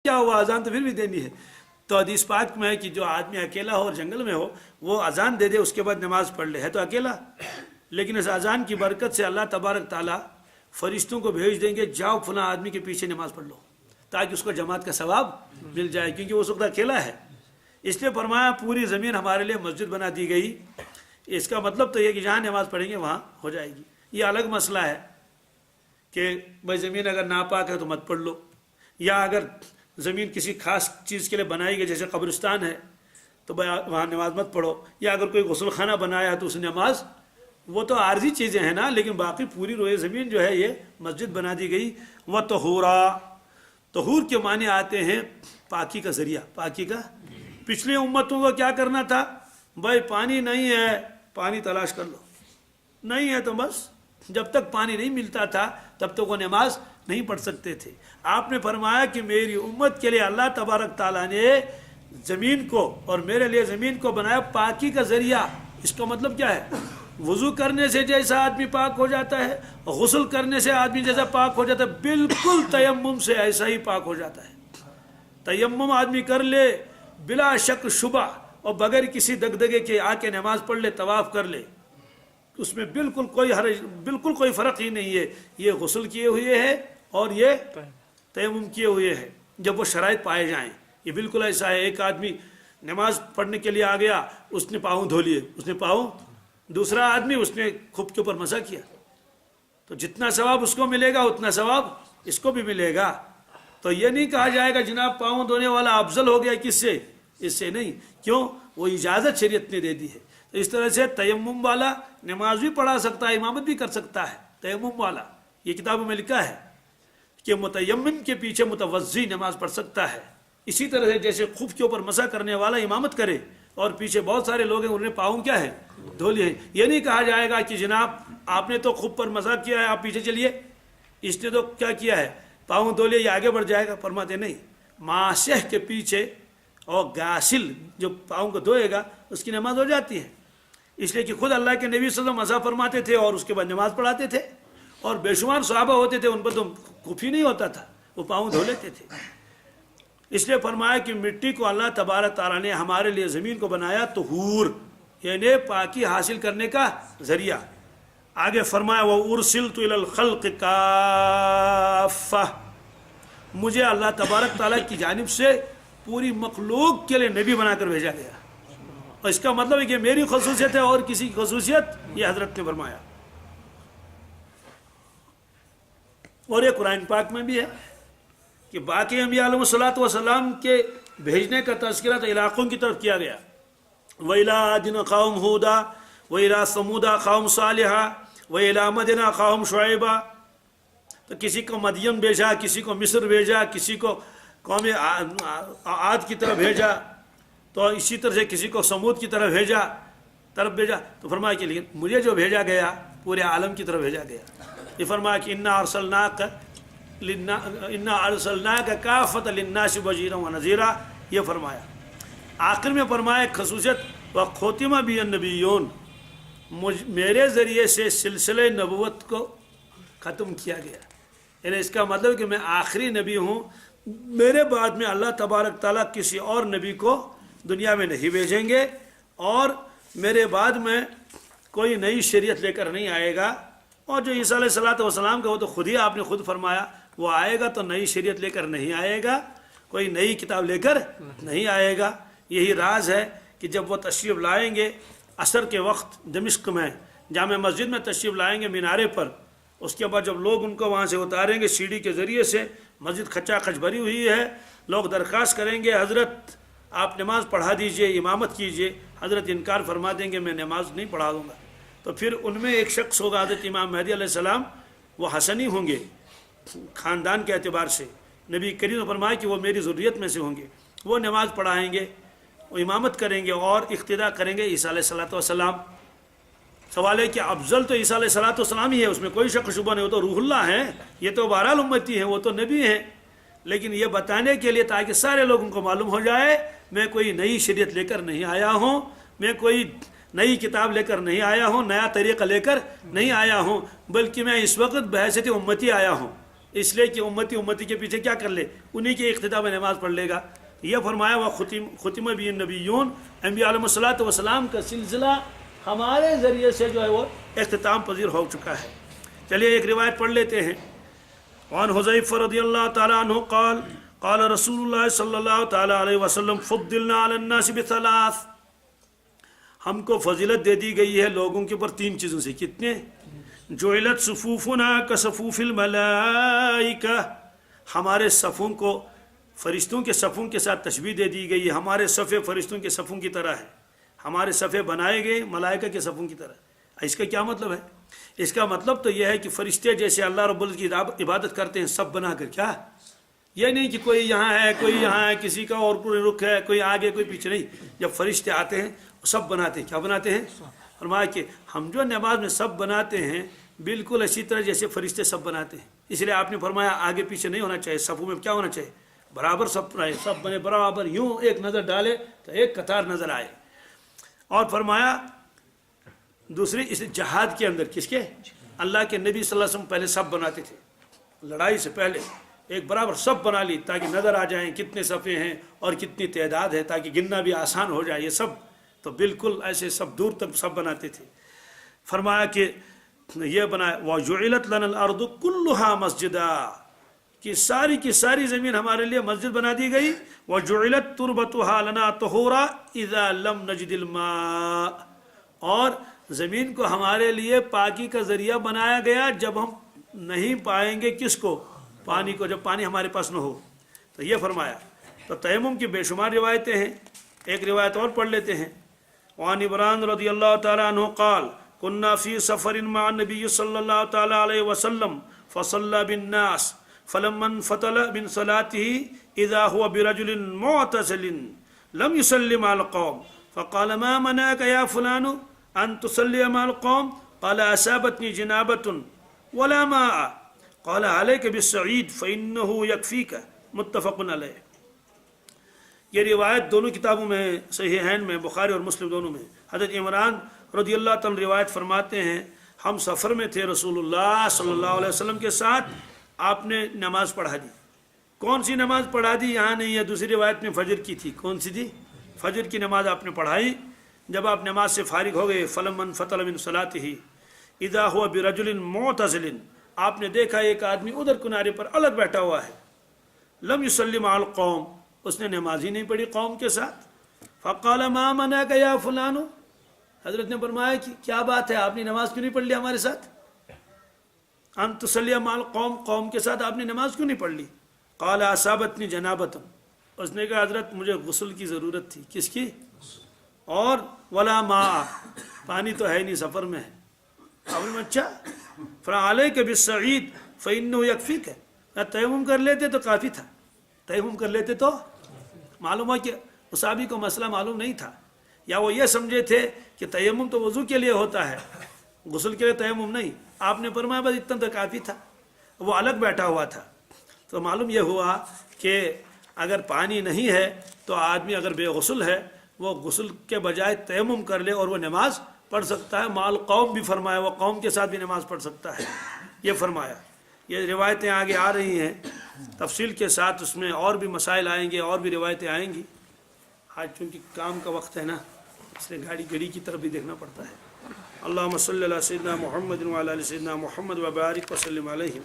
کیا ہوا اذان تو پھر بھی دینی ہے. تو حدیث پاک میں ہے کہ جو آدمی اکیلا ہو اور جنگل میں ہو وہ اذان دے دے اس کے بعد نماز پڑھ لے. ہے تو اکیلا لیکن اس اذان کی برکت سے اللہ تبارک تعالیٰ فرشتوں کو بھیج دیں گے جاؤ فلاں آدمی کے پیچھے نماز پڑھ لو تاکہ اس کو جماعت کا ثواب مل جائے کیونکہ وہ اس وقت اکیلا ہے. اس لیے فرمایا پوری زمین ہمارے لیے مسجد بنا دی گئی. اس کا مطلب تو یہ کہ جہاں نماز پڑھیں گے وہاں ہو جائے گی. یہ الگ مسئلہ ہے کہ بھائی زمین اگر ناپاک ہے تو مت پڑھ لو, یا اگر زمین کسی خاص چیز کے لیے بنائی گئی جیسے قبرستان ہے تو وہاں نماز مت پڑھو, یا اگر کوئی غسل خانہ بنایا تو اس نماز, وہ تو عارضی چیزیں ہیں نا, لیکن باقی پوری روئے زمین جو ہے یہ مسجد بنا دی گئی. وہ طہور کے معنی آتے ہیں پاکی کا ذریعہ, پاکی کا. پچھلی امتوں کو کیا کرنا تھا, بھائی پانی نہیں ہے پانی تلاش کر لو, نہیں ہے تو بس جب تک پانی نہیں ملتا تھا تب تک وہ نماز نہیں پڑھ سکتے تھے. آپ نے فرمایا کہ میری امت کے لیے اللہ تبارک تعالیٰ نے زمین کو اور میرے لیے زمین کو بنایا پاکی کا ذریعہ. اس کا مطلب کیا ہے, وضو کرنے سے جیسا آدمی پاک ہو جاتا ہے, غسل کرنے سے آدمی جیسا پاک ہو جاتا ہے, بالکل تیمم سے ایسا ہی پاک ہو جاتا ہے. تیمم آدمی کر لے بلا شک شبہ اور بغیر کسی دگدگے کے آ کے نماز پڑھ لے, طواف کر لے, اس میں بالکل کوئی حرج, بالکل کوئی فرق ہی نہیں ہے. یہ غسل کیے ہوئے ہے اور یہ تیمم کیے ہوئے ہے جب وہ شرائط پائے جائیں. یہ بالکل ایسا ہے, ایک آدمی نماز پڑھنے کے لیے آ گیا, اس نے پاؤں دھو لیے, اس نے پاؤں, دوسرا آدمی اس نے کھپ کے اوپر مسح کیا, تو جتنا ثواب اس کو ملے گا اتنا ثواب اس کو بھی ملے گا. تو یہ نہیں کہا جائے گا جناب پاؤں دھونے والا افضل ہو گیا کس سے, اس سے نہیں. کیوں, وہ اجازت شریعت نے دے دی ہے. تو اس طرح سے تیمم والا نماز بھی پڑھا سکتا ہے, امامت بھی کر سکتا ہے. تیمم والا یہ کتابوں میں لکھا ہے کہ متیمم کے پیچھے متوضی نماز پڑھ سکتا ہے. اسی طرح سے جیسے خف کے اوپر مسح کرنے والا امامت کرے اور پیچھے بہت سارے لوگ ہیں انہوں نے پاؤں کیا ہے دھو لیے ہیں. یہ نہیں کہا جائے گا کہ جناب آپ نے تو خف پر مسح کیا ہے آپ پیچھے چلیے, اس نے تو کیا کیا ہے پاؤں دھو لیے, یہ آگے بڑھ جائے گا. فرماتے نہیں, ماسح کے پیچھے اور غاسل جو پاؤں کو دھوئے گا اس کی نماز ہو جاتی ہے. اس لیے کہ خود اللہ کے نبی صلی اللہ علیہ وسلم مسح فرماتے تھے اور اس کے بعد نماز پڑھاتے تھے, اور بے شمار صحابہ ہوتے تھے ان پر تو کفی نہیں ہوتا تھا, وہ پاؤں دھو لیتے تھے. اس لیے فرمایا کہ مٹی کو اللہ تبارک تعالیٰ نے ہمارے لیے زمین کو بنایا طہور, یعنی پاکی حاصل کرنے کا ذریعہ. آگے فرمایا وَأُرْسِلْتُ إِلَى الْخَلْقِ كَافَّةً, مجھے اللہ تبارک تعالیٰ کی جانب سے پوری مخلوق کے لیے نبی بنا کر بھیجا گیا. اور اس کا مطلب ہے کہ میری خصوصیت ہے اور کسی کی خصوصیت یہ حضرت نے فرمایا. اور یہ قرآن پاک میں بھی ہے کہ باقی انبیاء علیہ الصلوۃ والسلام کے بھیجنے کا تذکرہ تو علاقوں کی طرف کیا گیا. وَإِلَىٰ عَادٍ أَخَاهُمْ هُودًا وَإِلَىٰ ثَمُودَ أَخَاهُمْ صَالِحًا وَإِلَىٰ مَدْيَنَ أَخَاهُمْ شُعَيْبًا. تو کسی کو مدین بھیجا, کسی کو مصر بھیجا, کسی کو قوم عاد کی طرف بھیجا, تو اسی طرح سے کسی کو سمود کی طرف بھیجا. تو فرمایا کہ لیکن مجھے جو بھیجا گیا پورے عالم کی طرف بھیجا گیا. یہ فرمایا کہ اِنَّا أَرْسَلْنَاكَ كَافَّةً لِلنَّاسِ بَشِيرًا وَنَذِيرًا. یہ فرمایا. آخر میں فرمایا ایک خصوصیت وَخُتِمَ بِهِ النَّبِيُّونَ, میرے ذریعے سے سلسلے نبوت کو ختم کیا گیا. یعنی اس کا مطلب کہ میں آخری نبی ہوں, میرے بعد میں اللہ تبارک تعالیٰ کسی اور نبی کو دنیا میں نہیں بھیجیں گے, اور میرے بعد میں کوئی نئی شریعت لے کر نہیں آئے گا. اور جو عیسیٰ علیہ الصلوۃ والسلام کا وہ تو خود ہی آپ نے خود فرمایا وہ آئے گا تو نئی شریعت لے کر نہیں آئے گا, کوئی نئی کتاب لے کر نہیں آئے گا. یہی راز ہے کہ جب وہ تشریف لائیں گے عصر کے وقت دمشق میں جامع مسجد میں تشریف لائیں گے مینارے پر, اس کے بعد جب لوگ ان کو وہاں سے اتاریں گے سیڑھی کے ذریعے سے, مسجد کھچا کھچ بھری ہوئی ہے, لوگ درخواست کریں گے حضرت آپ نماز پڑھا دیجئے, امامت کیجئے. حضرت انکار فرما دیں گے میں نماز نہیں پڑھا دوں گا. تو پھر ان میں ایک شخص ہوگا حضرت امام مہدی علیہ السلام, وہ حسنی ہوں گے خاندان کے اعتبار سے. نبی کریم نے فرمایا کہ وہ میری ذریت میں سے ہوں گے, وہ نماز پڑھائیں گے, وہ امامت کریں گے اور اقتداء کریں گے عیسیٰ علیہ الصلوۃ والسلام. سوال ہے کہ افضل تو عیسیٰ علیہ الصلوۃ والسلام ہی ہے, اس میں کوئی شک شبہ نہیں. وہ تو روح اللہ ہیں, یہ تو بہرحال امتی ہیں, وہ تو نبی ہیں. لیکن یہ بتانے کے لیے تاکہ سارے لوگوں کو معلوم ہو جائے میں کوئی نئی شریعت لے کر نہیں آیا ہوں, میں کوئی نئی کتاب لے کر نہیں آیا ہوں, نیا طریقہ لے کر نہیں آیا ہوں, بلکہ میں اس وقت بحیثیت امتی آیا ہوں. اس لیے کہ امتی کے پیچھے کیا کر لے، انہی کے اقتدا میں نماز پڑھ لے گا۔ یہ فرمایا وہ ختم بھی نبیون، انبیاء علیہ الصلوۃ والسلام کا سلسلہ ہمارے ذریعے سے جو ہے وہ اختتام پذیر ہو چکا ہے۔ چلیے ایک روایت پڑھ لیتے ہیں۔ وعن حذیفہ رضی اللہ تعالی عنہ قال قال رسول اللہ صلی اللہ تعالی علیہ وسلم فضلنا علی الناس بثلاث، ہم کو فضیلت دے دی گئی ہے لوگوں کے اوپر تین چیزوں سے۔ کتنے؟ جعلت صفوفنا کصفوف الملائکہ، ہمارے صفوں کو فرشتوں کے صفوں کے ساتھ تشبیہ دے دی گئی ہے، ہمارے صفے فرشتوں کے صفوں کی طرح ہے، ہمارے صفے بنائے گئے ملائکہ کے صفوں کی طرح۔ اس کا کیا مطلب ہے؟ اس کا مطلب تو یہ ہے کہ فرشتے جیسے اللہ رب العزت کی عبادت کرتے ہیں سب بنا کر، کیا یہ نہیں کہ کوئی یہاں ہے کوئی یہاں ہے، کسی کا اور کوئی رخ ہے، کوئی آگے کوئی پیچھے نہیں، جب فرشتے آتے ہیں سب بناتے ہیں۔ کیا بناتے ہیں؟ فرمایا کہ ہم جو نماز میں سب بناتے ہیں بالکل اسی طرح جیسے فرشتے سب بناتے ہیں۔ اس لیے آپ نے فرمایا آگے پیچھے نہیں ہونا چاہیے، صفوں میں کیا ہونا چاہیے؟ برابر سب رہے، سب بنے برابر، یوں ایک نظر ڈالے تو ایک قطار نظر آئے۔ اور فرمایا دوسری اس جہاد کے اندر، کس کے؟ اللہ کے نبی صلی اللہ علیہ وسلم پہلے سب بناتے تھے، لڑائی سے پہلے ایک برابر سب بنا لی تاکہ نظر آ جائیں کتنے صفے ہیں اور کتنی تعداد ہے، تاکہ گننا بھی آسان ہو جائے۔ یہ سب تو بالکل ایسے سب دور تک سب بناتے تھے۔ فرمایا کہ یہ بنایا وَجُعِلَتْ لَنَا الْأَرْضُ كُلُّهَا مَسْجِدًا، کہ ساری کی ساری زمین ہمارے لیے مسجد بنا دی گئی۔ وَجُعِلَتْ تُرْبَتُهَا لَنَا طُهُورًا إِذَا لَمْ نَجِدِ الْمَاءَ، اور زمین کو ہمارے لیے پاکی کا ذریعہ بنایا گیا جب ہم نہیں پائیں گے کس کو؟ پانی کو، جب پانی ہمارے پاس نہ ہو۔ تو یہ فرمایا۔ تو تیمم کی بے شمار روایتیں ہیں، ایک روایت اور پڑھ لیتے ہیں۔ وعن عمران رضی اللہ تعالی عنہ قال كنا في سفر مع النبي صلى الله تعالى عليه وسلم فصلى بالناس فلما انفتل من صلاته إذا هو برجل معتزل لم يصلي مع القوم فقال ما منعك يا فلان أن تصلي مع القوم؟ قال أصابتني جنابة ولا ماء، قال عليك بالصعيد فإنه يكفيك، متفق علیہ۔ یہ روایت دونوں کتابوں میں صحیحین میں، بخاری اور مسلم دونوں میں۔ حضرت عمران رضی اللہ تعالیٰ روایت فرماتے ہیں ہم سفر میں تھے رسول اللہ صلی اللہ علیہ وسلم کے ساتھ، آپ نے نماز پڑھا دی۔ کون سی نماز پڑھا دی یہاں نہیں ہے، دوسری روایت میں فجر کی تھی۔ کون سی تھی؟ فجر کی نماز آپ نے پڑھائی۔ جب آپ نماز سے فارغ ہو گئے فلما انفتل من صلاته اذا هو برجل معتزل، آپ نے دیکھا ایک آدمی ادھر کنارے پر الگ بیٹھا ہوا ہے۔ لم يصلي مع القوم، اس نے نماز ہی نہیں پڑھی قوم کے ساتھ۔ فقال ما منعك يا فلان، حضرت نے فرمایا کہ کیا بات ہے، آپ نے نماز کیوں نہیں پڑھ لی ہمارے ساتھ؟ ان تصلی مع القوم، قوم کے ساتھ آپ نے نماز کیوں نہیں پڑھ لی؟ قال اصابتنی جنابۃ، اس نے کہا حضرت مجھے غسل کی ضرورت تھی۔ کس کی؟ اور ولا ماء، پانی تو ہے نہیں، سفر میں ہے۔ آپ نے اچھا، فعلیک بالصعید فإنه یکفیک، تیمم کر لیتے تو کافی تھا، تیمم کر لیتے تو۔ معلوم ہے کہ صحابی کو مسئلہ معلوم نہیں تھا، یا وہ یہ سمجھے تھے کہ تیمم تو وضو کے لیے ہوتا ہے، غسل کے لیے تیمم نہیں۔ آپ نے فرمایا بس اتنا تو کافی تھا، وہ الگ بیٹھا ہوا تھا۔ تو معلوم یہ ہوا کہ اگر پانی نہیں ہے تو آدمی اگر بے غسل ہے وہ غسل کے بجائے تیمم کر لے اور وہ نماز پڑھ سکتا ہے۔ مال قوم بھی فرمایا، وہ قوم کے ساتھ بھی نماز پڑھ سکتا ہے، یہ فرمایا۔ یہ روایتیں آگے آ رہی ہیں تفصیل کے ساتھ، اس میں اور بھی مسائل آئیں گے اور بھی روایتیں آئیں گی۔ آج چونکہ کام کا وقت ہے نا، اس لیے گھڑی کی طرف بھی دیکھنا پڑتا ہے۔ اللہم صلی علی سیدنا محمد وعلی آل سیدنا محمد وبارک وسلم علیہ۔